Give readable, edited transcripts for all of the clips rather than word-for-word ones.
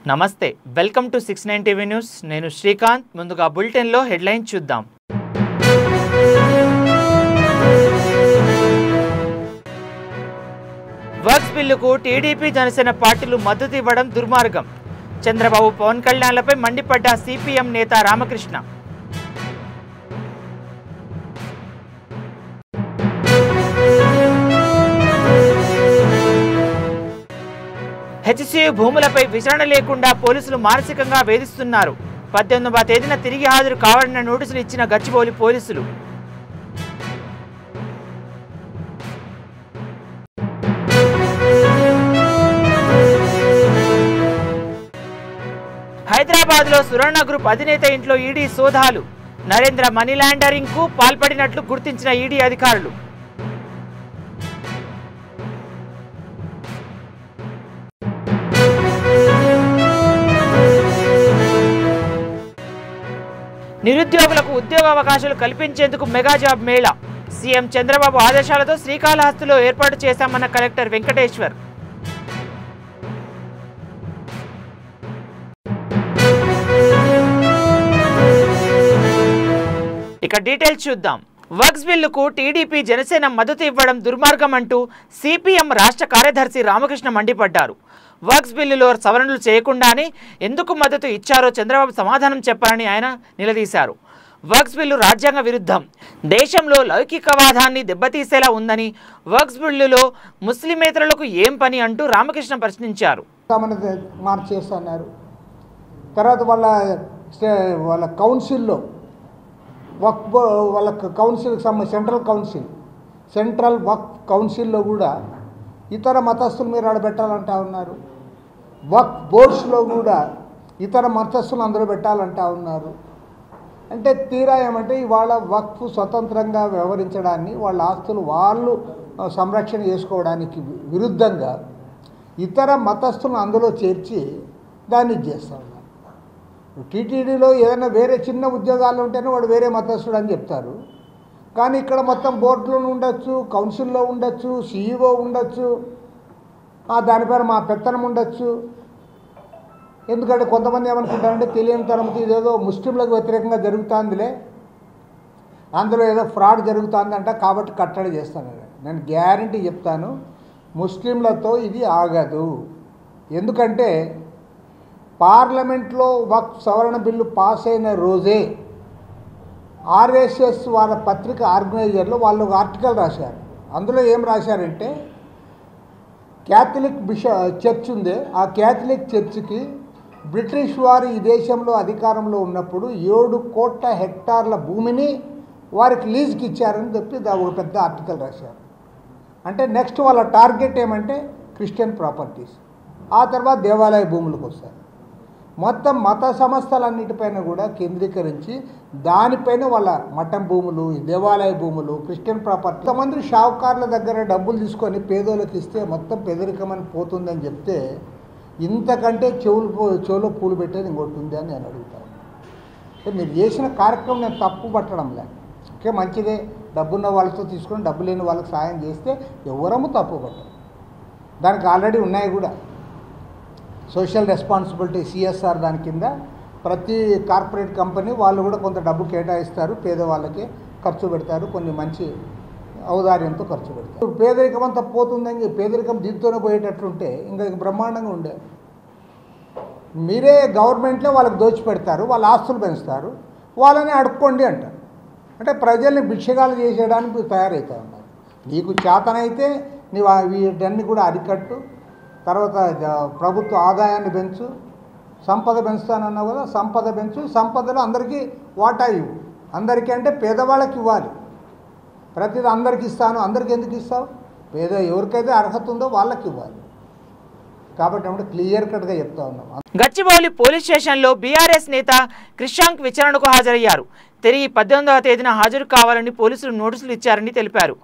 నమస్తే welcome to 69 TV news నేను శ్రీకాంత్ ముందుగా బులెటిన్ లో హెడ్లైన్ చూద్దాం వర్క్స్ బిల్లుకు టీడీపీ జనసేన పార్టీలు మద్దతు ఇవ్వడం దుర్మార్గం చంద్రబాబు పవన్ కళ్యాణ్లపై మండిపడ్డ సిపిఎం నేత రామకృష్ణ హెచ్సియు భూములపై విచారణ లేకుండా పోలీసులు మానసికంగా వేధిస్తున్నారు 18వ తేదీన తిరిగి హాజరు కావాలన్న నోటీసులు ఇచ్చిన గచ్చిబౌలి పోలీసులు హైదరాబాద్లో సురణ గ్రూప్ అధినేత ఇంట్లో ఈడీ సోదాలు నరేంద్ర మనీ లాండరింగ్ కు పాల్పడినట్లు గుర్తించిన ఈడీ అధికారులు నిరుద్యోగులకు ఉద్యోగ అవకాశాలు కల్పించేందుకు mega job Mela CM Chandrababu ఆదేశాలతో శ్రీకాళహస్తిలో ఏర్పాటు చేశామన్న కలెక్టర్ వెంకటేశ్వర్ ఇక డీటెయిల్స్ చూద్దాం వర్క్స్ బిల్లుకు టీడీపీ జనసేన మద్దతు ఇవ్వడం దుర్మార్గం అంటూ సిపిఎం రాష్ట్ర కార్యదర్శి రామకృష్ణ మండిపడ్డారు వర్క్స్ బిల్లులో సవరణలు చేయకుండానే ఎందుకు మద్దతు ఇచ్చారో చంద్రబాబు సమాధానం చెప్పాలని ఆయన నిలదీశారు వర్క్స్ బిల్లు రాజ్యాంగ విరుద్ధం దేశంలో లౌకికవాదాన్ని దెబ్బతీసేలా ఉందని వర్క్స్ బిల్లులో ముస్లిమేతరులకు ఏం పని అంటూ రామకృష్ణ ప్రశ్నించారు మార్చేస్తున్నారు తర్వాత వాళ్ళ కౌన్సిల్లో వాళ్ళ కౌన్సిల్కి సంబంధించి సెంట్రల్ వక్ఫ్ కౌన్సిల్లో కూడా ఇతర మతస్థులు మీరు ఆడబెట్టాలంటా ఉన్నారు వక్ఫ్ బోర్డ్స్లో కూడా ఇతర మతస్థులు అందరూ పెట్టాలంటా ఉన్నారు అంటే తీరా ఏమంటే ఇవాళ వక్ఫ్ స్వతంత్రంగా వ్యవహరించడాన్ని వాళ్ళ ఆస్తులు వాళ్ళు సంరక్షణ చేసుకోవడానికి విరుద్ధంగా ఇతర మతస్థులను అందులో చేర్చి దాన్ని చేస్తూ ఉన్నారు టీటీడీలో ఏదైనా వేరే చిన్న ఉద్యోగాలు ఉంటేనే వాడు వేరే మతస్థుడు అని చెప్తారు కానీ ఇక్కడ మొత్తం బోర్డులో ఉండొచ్చు కౌన్సిల్లో ఉండొచ్చు సిఇఓ ఉండొచ్చు దానిపైన మా పెత్తనం ఉండొచ్చు ఎందుకంటే కొంతమంది ఏమనుకుంటారంటే తెలియని తరమతి ఇదేదో ముస్లింలకు వ్యతిరేకంగా జరుగుతుందిలే అందులో ఏదో ఫ్రాడ్ జరుగుతుందంట కాబట్టి కట్టడి చేస్తాను నేను గ్యారంటీ చెప్తాను ముస్లింలతో ఇది ఆగదు ఎందుకంటే పార్లమెంట్లో వక్ఫ్ సవరణ బిల్లు పాస్ అయిన రోజే ఆర్ఎస్ఎస్ వాళ్ళ పత్రిక ఆర్గనైజర్లో వాళ్ళు ఒక ఆర్టికల్ రాశారు అందులో ఏం రాశారంటే క్యాథలిక్ చర్చ్ ఉంది ఆ క్యాథలిక్ చర్చికి బ్రిటిష్ వారు ఈ దేశంలో అధికారంలో ఉన్నప్పుడు 7 కోట్ల హెక్టార్ల భూమిని వారికి లీజ్కి ఇచ్చారని చెప్పి ఒక పెద్ద ఆర్టికల్ రాశారు అంటే నెక్స్ట్ వాళ్ళ టార్గెట్ ఏమంటే క్రిస్టియన్ ప్రాపర్టీస్ ఆ తర్వాత దేవాలయ భూములకు వస్తారు మొత్తం మత సంస్థలన్నిటిపైన కూడా కేంద్రీకరించి దానిపైన వాళ్ళ మఠం భూములు దేవాలయ భూములు క్రిస్టియన్ ప్రాపర్టీ కొంతమంది షావుకారుల దగ్గర డబ్బులు తీసుకొని పేదోళ్ళకి ఇస్తే మొత్తం పెదరికమని పోతుందని చెప్తే ఇంతకంటే చెవులో పూలు పెట్టేది ఇంకోటి ఉంది అని నేను అడుగుతాను అంటే మీరు చేసిన కార్యక్రమం నేను తప్పు పట్టడం లేదు ఓకే మంచిదే డబ్బున్న వాళ్ళతో తీసుకొని డబ్బు లేని వాళ్ళకి సాయం చేస్తే ఎవరము తప్పు పట్టరు దానికి ఆల్రెడీ ఉన్నాయి కూడా సోషల్ రెస్పాన్సిబిలిటీ సిఎస్ఆర్ దాని కింద ప్రతి కార్పొరేట్ కంపెనీ వాళ్ళు కూడా కొంత డబ్బు కేటాయిస్తారు పేదవాళ్ళకి ఖర్చు పెడతారు కొన్ని మంచి ఔదార్యంతో ఖర్చు పెడతారు పేదరికం అంతా పోతుందని పేదరికం దీంతోనే పోయేటట్లుంటే ఇంకా బ్రహ్మాండంగా ఉండే మీరే గవర్నమెంట్లో వాళ్ళకి దోచిపెడతారు వాళ్ళ ఆస్తులు పెంచుతారు వాళ్ళని అడుక్కోండి అంటారు అంటే ప్రజల్ని భిక్షగాలు చేసేయడానికి తయారవుతూ ఉన్నారు నీకు చేతనైతే నీవు వీటన్ని కూడా అరికట్టు తర్వాత ప్రభుత్వ ఆదాయాన్ని పెంచు సంపద పెంచుతానన్నావు కదా సంపద పెంచు సంపదలో అందరికీ వాటా ఇవ్వు అందరికీ అంటే పేదవాళ్ళకి ఇవ్వాలి ప్రతిదీ అందరికి ఇస్తాను అందరికి ఎందుకు ఇస్తావు ఎవరికైతే అర్హత ఉందో వాళ్ళకి ఇవ్వాలి కాబట్టి అంటే క్లియర్ కట్గా చెప్తా ఉన్నాం గచ్చిబౌలి పోలీస్ స్టేషన్లో బీఆర్ఎస్ నేత క్రిషాంక్ విచారణకు హాజరయ్యారు తిరిగి 18వ తేదీన హాజరు కావాలని పోలీసులు నోటీసులు ఇచ్చారని తెలిపారు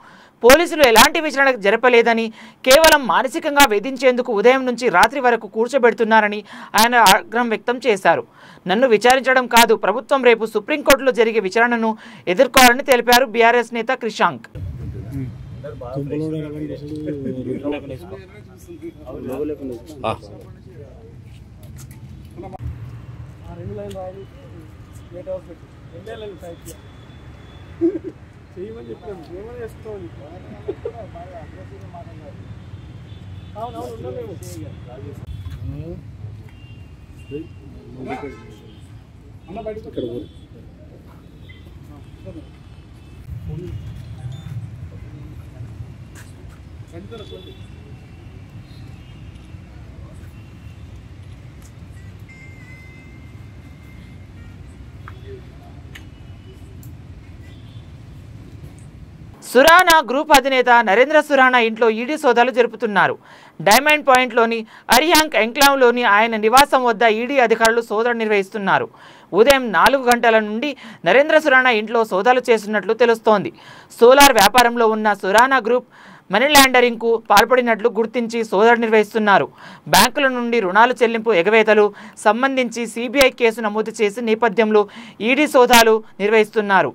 పోలీసులు ఎలాంటి విచారణ జరపలేదని కేవలం మానసికంగా వేధించేందుకు ఉదయం నుంచి రాత్రి వరకు కూర్చోబెడుతున్నారని ఆయన ఆగ్రహం వ్యక్తం చేశారు నన్ను విచారించడం కాదు ప్రభుత్వం రేపు సుప్రీంకోర్టులో జరిగే విచారణను ఎదుర్కోవాలని తెలిపారు బీఆర్ఎస్ నేత క్రిషాంక్ 2 లైన్ రాయాలి గేట్ హౌస్ పెట్టి 2 లైన్లు టైప్ చేయమని చెప్పాము ఏమని చేస్తామని అవునవును ఉన్నాము అన్న బయటకు ఇక్కడ సురానా గ్రూప్ అధినేత నరేంద్ర సురానా ఇంట్లో ఈడీ సోదాలు జరుపుతున్నారు. డైమండ్ పాయింట్లోని అరియాంక్ ఎంక్లావ్లోని ఆయన నివాసం వద్ద ఈడీ అధికారులు సోదాలు నిర్వహిస్తున్నారు. ఉదయం 4 గంటల నుండి నరేంద్ర సురానా ఇంట్లో సోదాలు చేస్తున్నట్లు తెలుస్తోంది. సోలార్ వ్యాపారంలో ఉన్న సురానా గ్రూప్ మనీ లాండరింగ్కు పాల్పడినట్లు గుర్తించి సోదాలు నిర్వహిస్తున్నారు. బ్యాంకుల నుండి రుణాలు చెల్లింపు ఎగవేతలు సంబంధించి సిబిఐ కేసు నమోదు చేసి నేపథ్యంలో ఈడీ సోదాలు నిర్వహిస్తున్నారు.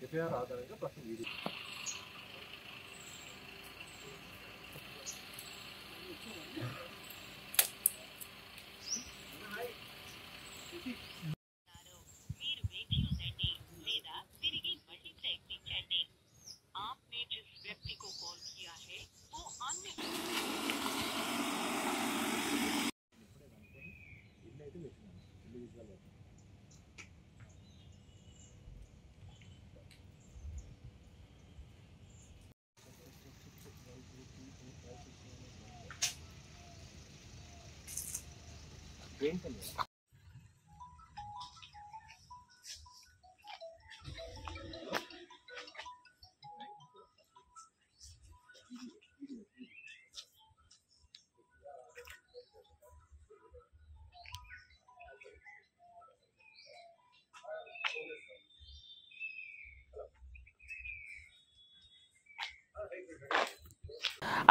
ఎఫ్ఐఆర్ ఆధారంగా ప్రస్తుతం ఈడీ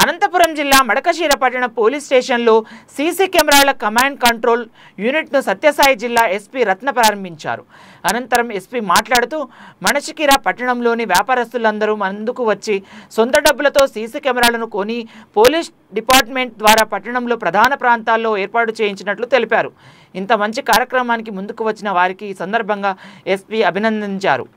అనంతపురం జిల్లా మడకశిర పట్టణ పోలీస్ స్టేషన్లో సీసీ కెమెరాల కమాండ్ కంట్రోల్ యూనిట్ను సత్యసాయి జిల్లా ఎస్పీ రత్న ప్రారంభించారు. అనంతరం ఎస్పీ మాట్లాడుతూ మడకశిర పట్టణంలోని వ్యాపారస్తులందరూ ముందుకు వచ్చి సొంత డబ్బులతో సీసీ కెమెరాలను కొని పోలీస్ డిపార్ట్మెంట్ ద్వారా పట్టణంలో ప్రధాన ప్రాంతాల్లో ఏర్పాటు చేయించినట్లు తెలిపారు. ఇంత మంచి కార్యక్రమానికి ముందుకు వచ్చిన వారికి ఈ సందర్భంగా ఎస్పీ అభినందించారు.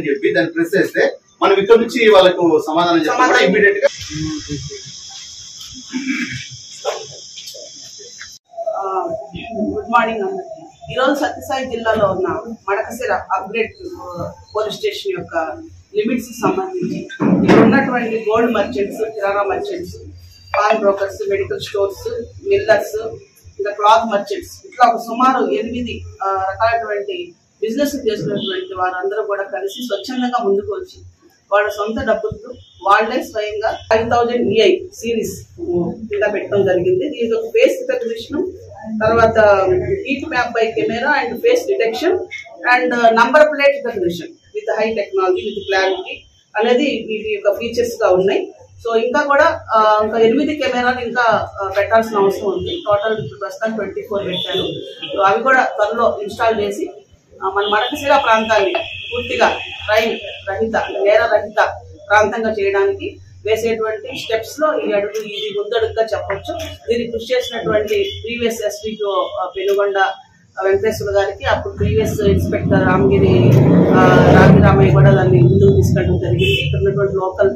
చెప్పి దాన్ని ప్రెస్ చేస్తే మనం ఇక్కడ నుంచి వాళ్ళకు సమాధానం చెప్పి ఇమ్మీడియట్ గా గుడ్ మార్నింగ్ అందరికి. ఈరోజు సత్యసాయి జిల్లాలో ఉన్న మడకశిర అప్గ్రేడ్ పోలీస్ స్టేషన్ యొక్క లిమిట్స్ సంబంధించి ఇక్కడ ఉన్నటువంటి gold merchants, kirana merchants, pawn brokers, medical stores, millers, ఇంకా క్లాత్ మర్చెంట్స్, ఇట్లా ఒక సుమారు 8 రకాలైనటువంటి బిజినెస్ చేసినటువంటి వారందరూ కూడా కలిసి స్వచ్ఛందంగా ముందుకు వచ్చి వాళ్ళ సొంత డబ్బులతో వాళ్ళే స్వయంగా 5000 EI సిరీస్ కింద పెట్టడం జరిగింది. దీనికి ఒక ఫేస్ రికగ్నిషన్, తర్వాత heat map by camera and face detection and number plate recognition with high technology with clarity అనేది వీటి యొక్క ఫీచర్స్ గా ఉన్నాయి. సో ఇంకా కూడా ఇంకా 8 కెమెరాలు ఇంకా పెట్టాల్సిన అవసరం ఉంది. టోటల్ ప్రస్తుతం 24 పెట్టారు. అవి కూడా త్వరలో ఇన్స్టాల్ చేసి మన మడకశిర ప్రాంతాన్ని పూర్తిగా క్రైమ్ రహిత, నేర రహిత ప్రాంతంగా చేయడానికి వేసేటువంటి స్టెప్స్ లో ఈ అడుగు ఇది ముందడుగుగా చెప్పొచ్చు. దీన్ని కృషి చేసినటువంటి ప్రీవియస్ ఎస్పీఓ పెనుగొండ వెంకటేశ్వర గారికి, అప్పుడు ప్రీవియస్ ఇన్స్పెక్టర్ రామయ్య కూడా దాన్ని ముందుకు తీసుకెళ్ళడం జరిగింది. ఇక్కడ ఉన్నటువంటి లోకల్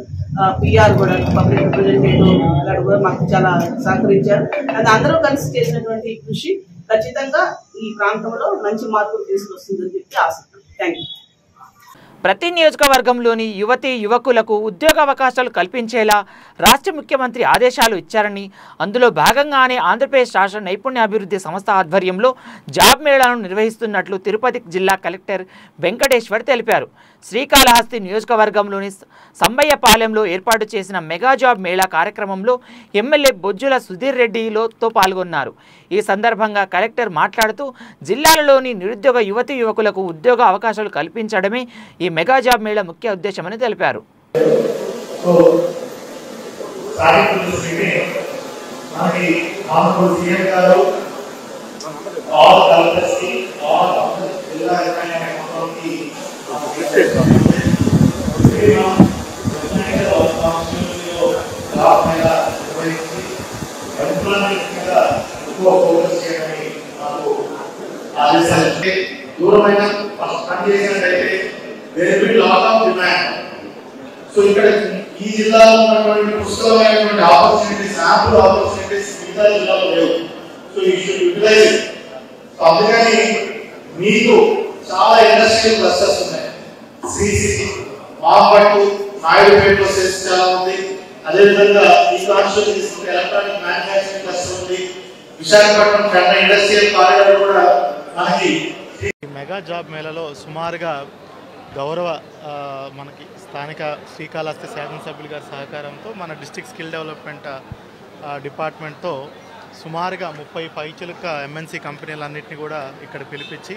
పిఆర్ కూడా, పబ్లిక్ రిప్రజెంటేటివ్ గారు కూడా మాకు చాలా సహకరించారు. అది అందరూ కలిసి చేసినటువంటి కృషి ఖచ్చితంగా ఈ ప్రాంతంలో మంచి మార్పులు తీసుకొస్తుందని చెప్పి ఆశిస్తున్నాం. Thank you. ప్రతి నియోజకవర్గంలోని యువతీ యువకులకు ఉద్యోగ అవకాశాలు కల్పించేలా రాష్ట్ర ముఖ్యమంత్రి ఆదేశాలు ఇచ్చారని, అందులో భాగంగానే ఆంధ్రప్రదేశ్ రాష్ట్ర నైపుణ్యాభివృద్ధి సంస్థ ఆధ్వర్యంలో జాబ్ మేళాను నిర్వహిస్తున్నట్లు తిరుపతి జిల్లా కలెక్టర్ వెంకటేశ్వర్ తెలిపారు. శ్రీకాళహస్తి నియోజకవర్గంలోని సంబయ్యపాలెంలో ఏర్పాటు చేసిన మెగా జాబ్ మేళా కార్యక్రమంలో ఎమ్మెల్యే బొజ్జుల సుధీర్ రెడ్డితో పాల్గొన్నారు. ఈ సందర్భంగా కలెక్టర్ మాట్లాడుతూ జిల్లాలలోని నిరుద్యోగ యువతీ యువకులకు ఉద్యోగ అవకాశాలు కల్పించడమే ఈ మెగా జాబ్ మేళా ముఖ్య ఉద్దేశమని తెలిపారు. దూరమైన పనిచేసినట్టయితే సో ఇక్కడ ఈ జిల్లాలో ఉన్నటువంటి పుష్కలమైనటువంటి ఆపర్చునిటీస్, శాంపుల్ ఆపర్చునిటీస్ మిగతా జిల్లాలో లేవు. So you should utilize. అందుకని మీకు చాలా ఇండస్ట్రియల్ క్లస్టర్స్ ఉన్నాయి. శ్రీసిటీ, మాపట్టు, నాయుడుపేటలో సెస్ చాలా ఉంది. అదేవిధంగా ఈ కాన్స్టిట్యూన్సీ తీసుకుంటే ఎలక్ట్రానిక్ మ్యానుఫ్యాక్చరింగ్ క్లస్టర్ ఉంది. విశాఖపట్నం కన్నా ఇండస్ట్రియల్ కారిడార్ కూడా మనకి. మెగా జాబ్ మేళలో సుమారుగా గౌరవ మనకి స్థానిక శ్రీకాళహస్తి శాసనసభ్యులు గారి సహకారంతో మన డిస్ట్రిక్ట్ స్కిల్ డెవలప్మెంట్ డిపార్ట్మెంట్తో సుమారుగా 30 పైచిలుక ఎంఎన్సీ కంపెనీలన్నింటినీ కూడా ఇక్కడ పిలిపించి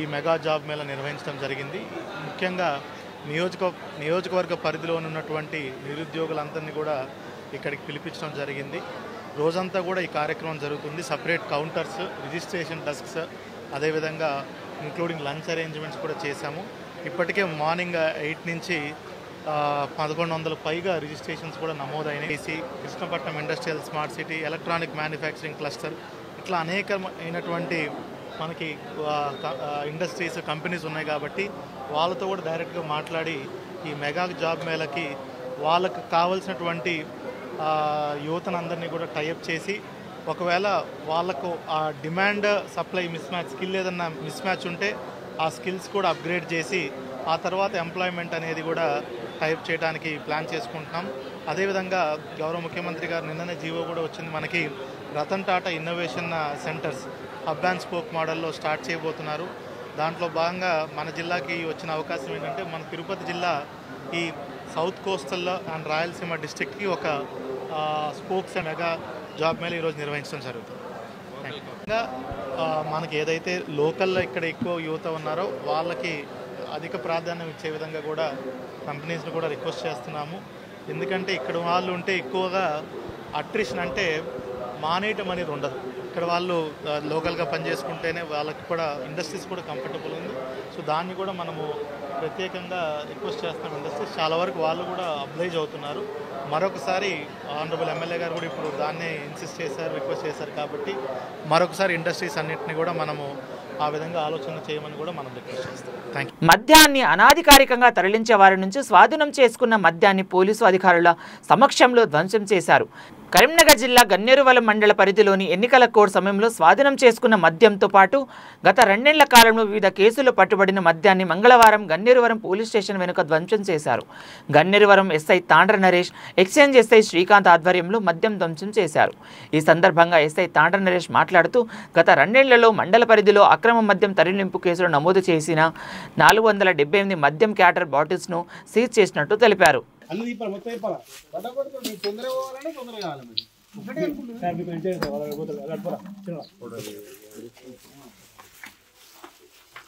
ఈ మెగా జాబ్ మేళా నిర్వహించడం జరిగింది. ముఖ్యంగా నియోజకవర్గ పరిధిలో ఉన్నటువంటి నిరుద్యోగులందరినీ కూడా ఇక్కడికి పిలిపించడం జరిగింది. రోజంతా కూడా ఈ కార్యక్రమం జరుగుతుంది. సపరేట్ కౌంటర్స్, రిజిస్ట్రేషన్ డెస్క్స్, అదేవిధంగా ఇంక్లూడింగ్ లంచ్ అరేంజ్మెంట్స్ కూడా చేశాము. ఇప్పటికే మార్నింగ్ 8 నుంచి 1100 పైగా రిజిస్ట్రేషన్స్ కూడా నమోదైనాయి. Krishnapatnam industrial smart city, electronic manufacturing cluster, ఇట్లా అనేకమైనటువంటి మనకి ఇండస్ట్రీస్, కంపెనీస్ ఉన్నాయి. కాబట్టి వాళ్ళతో కూడా డైరెక్ట్గా మాట్లాడి ఈ మెగా జాబ్ మేళకి వాళ్ళకు కావాల్సినటువంటి యువతనందరినీ కూడా టైఅప్ చేసి, ఒకవేళ వాళ్ళకు ఆ demand supply miss match, skill ఏదన్నా మిస్ మ్యాచ్ ఉంటే ఆ స్కిల్స్ కూడా అప్గ్రేడ్ చేసి ఆ తర్వాత ఎంప్లాయ్మెంట్ అనేది కూడా టైప్ చేయడానికి ప్లాన్ చేసుకుంటున్నాం. అదేవిధంగా గౌరవ ముఖ్యమంత్రి గారు నిన్ననే జీవో కూడా వచ్చింది. మనకి Ratan Tata innovation centres hub and spoke మోడల్లో స్టార్ట్ చేయబోతున్నారు. దాంట్లో భాగంగా మన జిల్లాకి వచ్చిన అవకాశం ఏంటంటే, మన తిరుపతి జిల్లా ఈ సౌత్ కోస్టల్ అండ్ రాయలసీమ డిస్ట్రిక్ట్కి ఒక స్పోక్స్ మెగా జాబ్ మేళా ఈరోజు నిర్వహించడం జరుగుతుంది. ఇంకా మనకి ఏదైతే లోకల్లో ఇక్కడ ఎక్కువ యువత ఉన్నారో వాళ్ళకి అధిక ప్రాధాన్యం ఇచ్చే విధంగా కూడా కంపెనీస్ని కూడా రిక్వెస్ట్ చేస్తున్నాము. ఎందుకంటే ఇక్కడ వాళ్ళు ఉంటే ఎక్కువగా అట్రిషన్, అంటే మానేయటం అనేది ఉండదు. ఇక్కడ వాళ్ళు లోకల్గా పనిచేసుకుంటేనే వాళ్ళకి కూడా ఇండస్ట్రీస్ కూడా కంఫర్టబుల్ ఉంది. సో దాన్ని కూడా మనము ప్రత్యేకంగా రిక్వెస్ట్ చేస్తాం. ఇండస్ట్రీస్ చాలా వరకు వాళ్ళు కూడా అబ్లైజ్ అవుతున్నారు. మరొకసారి ఆనరబుల్ ఎమ్మెల్యే గారు కూడా ఇప్పుడు దాన్నే ఇన్సిస్ట్ చేశారు, రిక్వెస్ట్ చేశారు. కాబట్టి మరొకసారి ఇండస్ట్రీస్ అన్నింటినీ కూడా మనము ఆ విధంగా ఆలోచన చేయమని కూడా మనం రిక్వెస్ట్ చేస్తాం. Thank you. మద్యాన్ని అనాధికారికంగా తరలించే వారి నుంచి స్వాధీనం చేసుకున్న మద్యాన్ని పోలీసు అధికారుల సమక్షంలో ధ్వంసం చేశారు. కరీంనగర్ జిల్లా గన్నేరువరం మండల పరిధిలోని ఎన్నికల కోడ్ సమయంలో స్వాధీనం చేసుకున్న మద్యంతో పాటు గత 2 ఏళ్ల కాలంలో వివిధ కేసుల్లో పట్టుబడిన మద్యాన్ని మంగళవారం గన్నేరువరం పోలీస్ స్టేషన్ వెనుక ధ్వంసం చేశారు. గన్నేరువరం ఎస్ఐ తాండ్ర నరేష్, ఎక్స్చేంజ్ ఎస్ఐ శ్రీకాంత్ ఆధ్వర్యంలో మద్యం ధ్వంసం చేశారు. ఈ సందర్భంగా ఎస్ఐ తాండ్ర నరేష్ మాట్లాడుతూ, గత 2 ఏళ్లలో మండల పరిధిలో అక్రమ మద్యం తరలింపు కేసులు నమోదు చేసిన 478 మద్యం క్యాటర్ బాటిల్స్ను సీజ్ చేసినట్టు తెలిపారు. అన్ని దీపాలు మొత్తం అయిపోరా పట్టకొడుతూ నీకు తొందరగా పోవాలంటే తొందరగా కావాలి. ఒకటే సార్ మీకు అంటే అలాంటిపోరా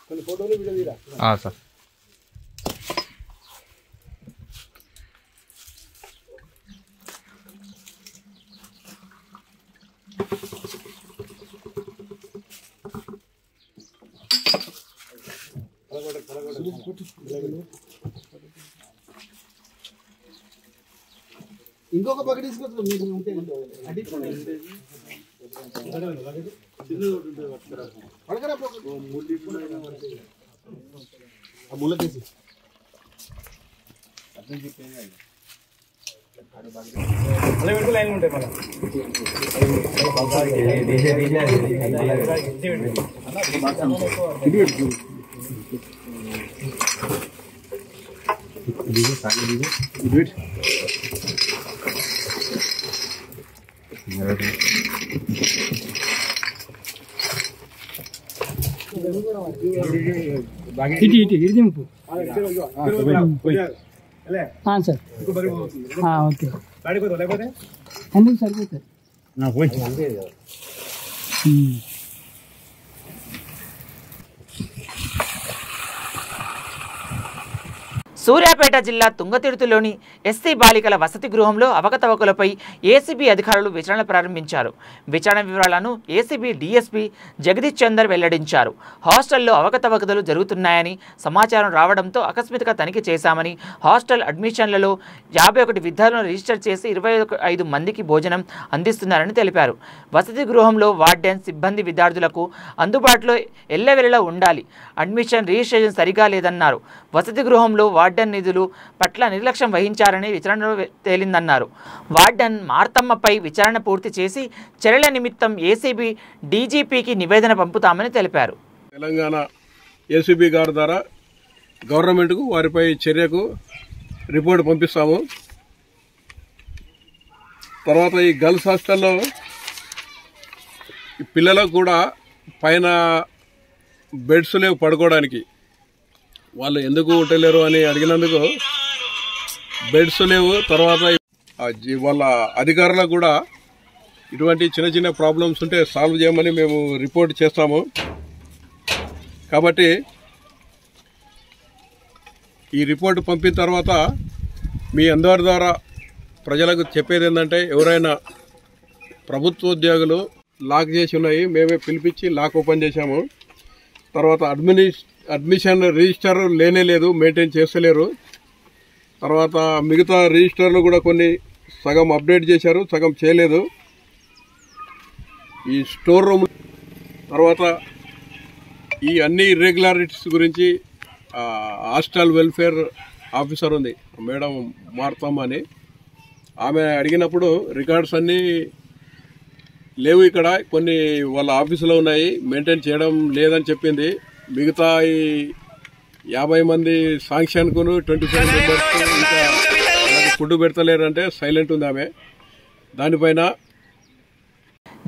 కొన్ని ఫోటోలు వీడియో తీరా సార్. ఇంకొక బకెట్ తీసుకొచ్చు మీకు ఉంటే ముళ్ళకేసి లైన్ ఉంటాయి మన సార్ ఓకే ఎందుకు సరిపోతుంది సూర్యాపేట జిల్లా తుంగతుర్తిలోని ఎస్సీ బాలికల వసతి గృహంలో అవకతవకలపై ఏసీబీ అధికారులు విచారణ ప్రారంభించారు. విచారణ వివరాలను ఏసీబీ డీఎస్పీ జగదీష్ చందర్ వెల్లడించారు. హాస్టల్లో అవకతవకలు జరుగుతున్నాయని సమాచారం రావడంతో ఆకస్మిక తనిఖీ చేశామని, హాస్టల్ అడ్మిషన్లలో 51 విద్యార్థులను రిజిస్టర్ చేసి 25 మందికి భోజనం అందిస్తున్నారని తెలిపారు. వసతి గృహంలో వార్డెన్ సిబ్బంది విద్యార్థులకు అందుబాటులో ఎల్లవెల్లలా ఉండాలి. అడ్మిషన్ రిజిస్ట్రేషన్ సరిగా లేదన్నారు. వసతి గృహంలో వార్డెన్ నిధులు పట్ల నిర్లక్ష్యం వహించారని విచారణలో తేలిందన్నారు. వార్డెన్ మార్తమ్మపై విచారణ పూర్తి చేసి చర్యల నిమిత్తం ఏసీబీ డీజీపీకి నివేదన పంపుతామని తెలిపారు. తెలంగాణ ఏసీబీ గారి ద్వారా గవర్నమెంట్కు వారిపై చర్యకు రిపోర్ట్ పంపిస్తాము. తర్వాత ఈ గర్ల్స్ హాస్టల్లో పిల్లలకు కూడా పైన బెడ్స్ లేవు పడుకోవడానికి. వాళ్ళు ఎందుకు ఉండలేరు అని అడిగినందుకు బెడ్స్ లేవు. తర్వాత వాళ్ళ అధికారులకు కూడా ఇటువంటి చిన్న చిన్న ప్రాబ్లమ్స్ ఉంటే సాల్వ్ చేయమని మేము రిపోర్ట్ చేస్తాము. కాబట్టి ఈ రిపోర్ట్ పంపిన తర్వాత మీ అందరి ద్వారా ప్రజలకు చెప్పేది ఏంటంటే, ఎవరైనా ప్రభుత్వ ఉద్యోగులు లాక్ చేసి ఉన్నాయి, మేమే పిలిపించి లాక్ ఓపెన్ చేశాము. తర్వాత అడ్మిషన్ రిజిస్టర్ లేనే లేదు, మెయింటైన్ చేస్తలేరు. తర్వాత మిగతా రిజిస్టర్లు కూడా కొన్ని సగం అప్డేట్ చేశారు, సగం చేయలేదు. ఈ స్టోర్ రూమ్ తర్వాత ఈ అన్ని ఇర్రెగ్యులారిటీస్ గురించి హాస్టల్ వెల్ఫేర్ ఆఫీసర్ ఉంది మేడం మార్తమ్మ అని, ఆమె అడిగినప్పుడు రికార్డ్స్ అన్నీ లేవు, ఇక్కడ కొన్ని వాళ్ళ ఆఫీసులో ఉన్నాయి, మెయింటైన్ చేయడం లేదని చెప్పింది. మిగతా ఈ 50 మంది శాంక్షన్కు 27 మెంబర్స్ ఇంకా ఫుడ్ పెడతలేరంటే సైలెంట్ ఉంది ఆమె. దానిపైన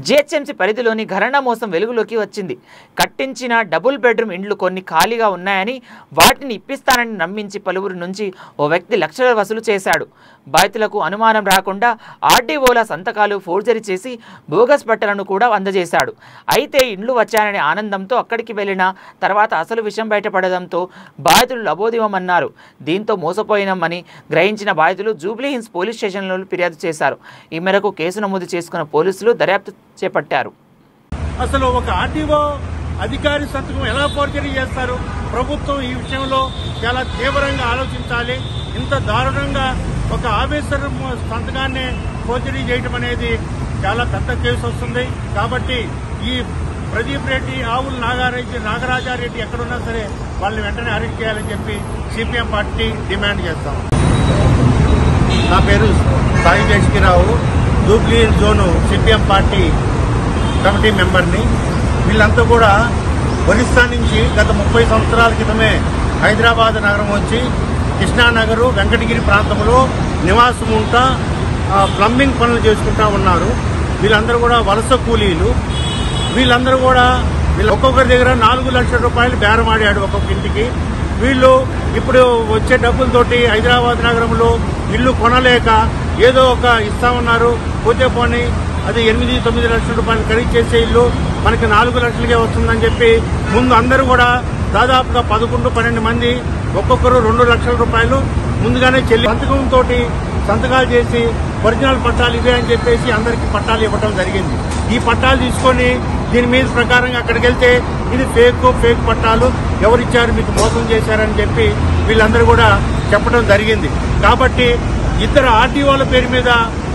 జీహెచ్ఎంసీ పరిధిలోని ఘరానా మోసం వెలుగులోకి వచ్చింది. కట్టించిన డబుల్ బెడ్రూమ్ ఇండ్లు కొన్ని ఖాళీగా ఉన్నాయని వాటిని ఇప్పిస్తానని నమ్మించి పలువురి నుంచి ఓ వ్యక్తి లక్షల వసూలు చేశాడు. బాధితులకు అనుమానం రాకుండా ఆర్డీఓల సంతకాలు ఫోర్జరీ చేసి బోగస్ పట్టాలను కూడా అందజేశాడు. అయితే ఇండ్లు వచ్చాయనే ఆనందంతో అక్కడికి వెళ్లిన తర్వాత అసలు విషయం బయటపడడంతో బాధితులు లబోదివమన్నారు. దీంతో మోసపోయినామని గ్రహించిన బాధితులు జూబ్లీహిల్స్ పోలీస్ స్టేషన్లో ఫిర్యాదు చేశారు. ఈ మేరకు కేసు నమోదు చేసుకున్న పోలీసులు దర్యాప్తు చేపట్టారు. అసలు ఒక ఆర్టీఓ అధికారి సంతకం ఎలా ఫోర్జరీ చేస్తారు? ప్రభుత్వం ఈ విషయంలో చాలా తీవ్రంగా ఆలోచించాలి. ఇంత దారుణంగా ఒక ఆఫీసర్ సంతకాన్ని ఫోర్జరీ చేయడం అనేది చాలా పెద్ద కేసు వస్తుంది. కాబట్టి ఈ ప్రదీప్ రెడ్డి, ఆవుల నాగరాజారెడ్డి ఎక్కడున్నా సరే వాళ్ళని వెంటనే అరెస్ట్ చేయాలని చెప్పి సిపిఎం పార్టీ డిమాండ్ చేస్తాం. నా పేరు Sai Jayashree Rao, Jubilee zone CPM party committee మెంబర్ని. వీళ్ళంతా కూడా ఒరిస్సా నుంచి గత 30 సంవత్సరాల క్రితమే హైదరాబాద్ నగరం వచ్చి కృష్ణానగరు, వెంకటగిరి ప్రాంతంలో నివాసం ఉంటా ప్లంబింగ్ పనులు చేసుకుంటా ఉన్నారు. వీళ్ళందరూ కూడా వలస కూలీలు. వీళ్ళందరూ కూడా ఒక్కొక్కరి దగ్గర 4 లక్షల రూపాయలు బేరమాడాడు ఒక్కొక్క ఇంటికి. వీళ్ళు ఇప్పుడు వచ్చే డబ్బులతోటి హైదరాబాద్ నగరంలో ఇల్లు కొనలేక ఏదో ఒక ఇస్తామన్నారు, పోతే పోనీ అది 8-9 లక్షల రూపాయలు ఖరీదు చేసే ఇల్లు మనకి 4 లక్షలకే వస్తుందని చెప్పి ముందు అందరూ కూడా దాదాపుగా 11-12 మంది ఒక్కొక్కరు 2 లక్షల రూపాయలు ముందుగానే సంతకంతో సంతకాలు చేసి ఒరిజినల్ పట్టాలు ఇవే అని చెప్పేసి అందరికీ పట్టాలు ఇవ్వడం జరిగింది. ఈ పట్టాలు తీసుకొని దీని మీద ప్రకారంగా అక్కడికి వెళ్తే ఇది ఫేక్ పట్టాలు, ఎవరిచ్చారు, మీకు మోసం చేశారని చెప్పి వీళ్ళందరూ కూడా చెప్పడం జరిగింది. కాబట్టి ఇద్దరు ఆర్టీఓల పేరు మీద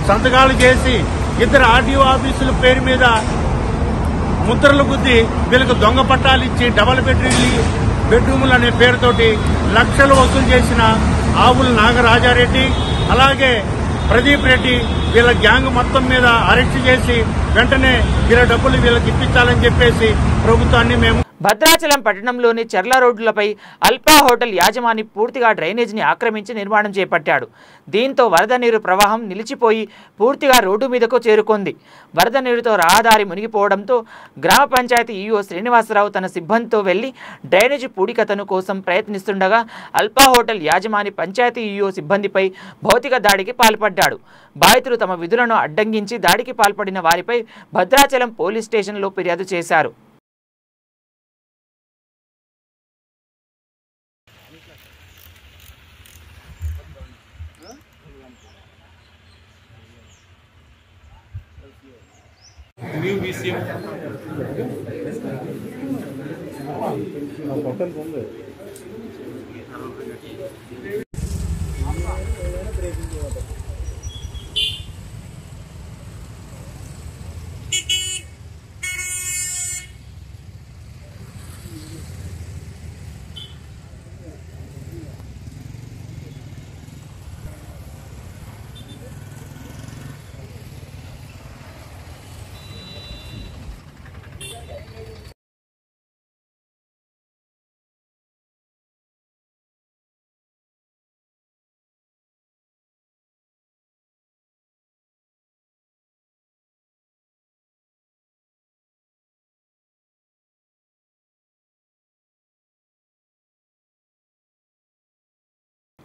సంతకాలు చేసి ఇద్దరు ఆర్టీఓ ఆఫీసుల పేరు మీద ముద్రలు గుద్ది వీళ్ళకి దొంగ పట్టాలు ఇచ్చి డబల్ బెడ్రూములు అనే పేరుతోటి లక్షలు వసూలు చేసిన ఆవుల నాగరాజారెడ్డి అలాగే ప్రదీప్ రెడ్డి వీళ్ళ గ్యాంగ్ మొత్తం మీద అరెస్ట్ చేసి వెంటనే వీళ్ళ డబ్బులు వీళ్ళకి ఇప్పించాలని చెప్పేసి ప్రభుత్వాన్ని మేము భద్రాచలం పట్టణంలోని చెర్ల రోడ్లపై అల్పా హోటల్ యాజమాని పూర్తిగా డ్రైనేజీని ఆక్రమించి నిర్మాణం చేపట్టాడు. దీంతో వరద నీరు ప్రవాహం నిలిచిపోయి పూర్తిగా రోడ్డు మీదకు చేరుకుంది. వరద నీరుతో రహదారి మునిగిపోవడంతో గ్రామ పంచాయతీ ఈఓ శ్రీనివాసరావు తన సిబ్బందితో వెళ్లి డ్రైనేజీ పూడికతను కోసం ప్రయత్నిస్తుండగా అల్పా హోటల్ యాజమాని పంచాయతీ ఈఓ సిబ్బందిపై భౌతిక దాడికి పాల్పడ్డాడు. బాధితులు తమ విధులను అడ్డంగించి దాడికి పాల్పడిన వారిపై భద్రాచలం పోలీస్ స్టేషన్లో ఫిర్యాదు చేశారు.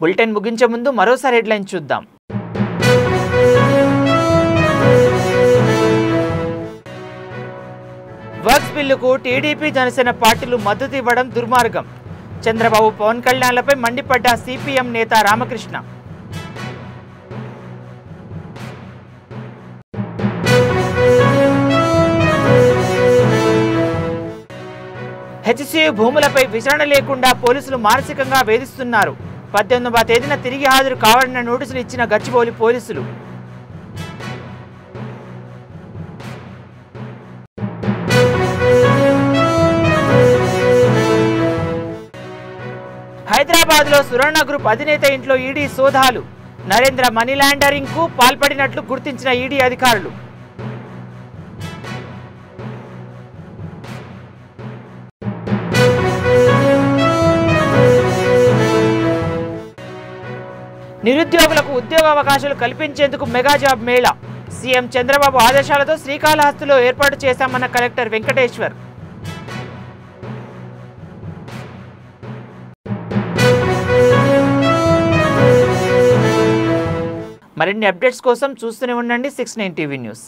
బులెటిన్ ముగించే ముందు మరోసారి హెడ్లైన్ చూద్దాం. వక్ఫ్ బిల్లుకు టీడీపీ జనసేన పార్టీలు మద్దతు ఇవ్వడం దుర్మార్గం. చంద్రబాబు పవన్ కళ్యాణ్లపై మండిపడ్డ సిపిఎం నేత రామకృష్ణ. హెచ్సియు భూములపై విచారణ లేకుండా పోలీసులు మానసికంగా వేధిస్తున్నారు. 18వ తేదీన తిరిగి హాజరు కావాలన్న నోటీసులు ఇచ్చిన గచ్చిబౌలి పోలీసులు. హైదరాబాద్లో సురణ గ్రూప్ అధినేత ఇంట్లో ఈడీ సోదాలు. నరేంద్ర మనీ లాండరింగ్ కు పాల్పడినట్లు గుర్తించిన ఈడీ అధికారులు. నిరుద్యోగులకు ఉద్యోగ అవకాశాలు కల్పించేందుకు mega job Mela. CM Chandrababu ఆదేశాలతో శ్రీకాళహస్తిలో ఏర్పాటు చేశామన్న కలెక్టర్ వెంకటేశ్వర్. మరిన్ని అప్డేట్స్ కోసం చూస్తూనే ఉండండి 69 టీవీ న్యూస్.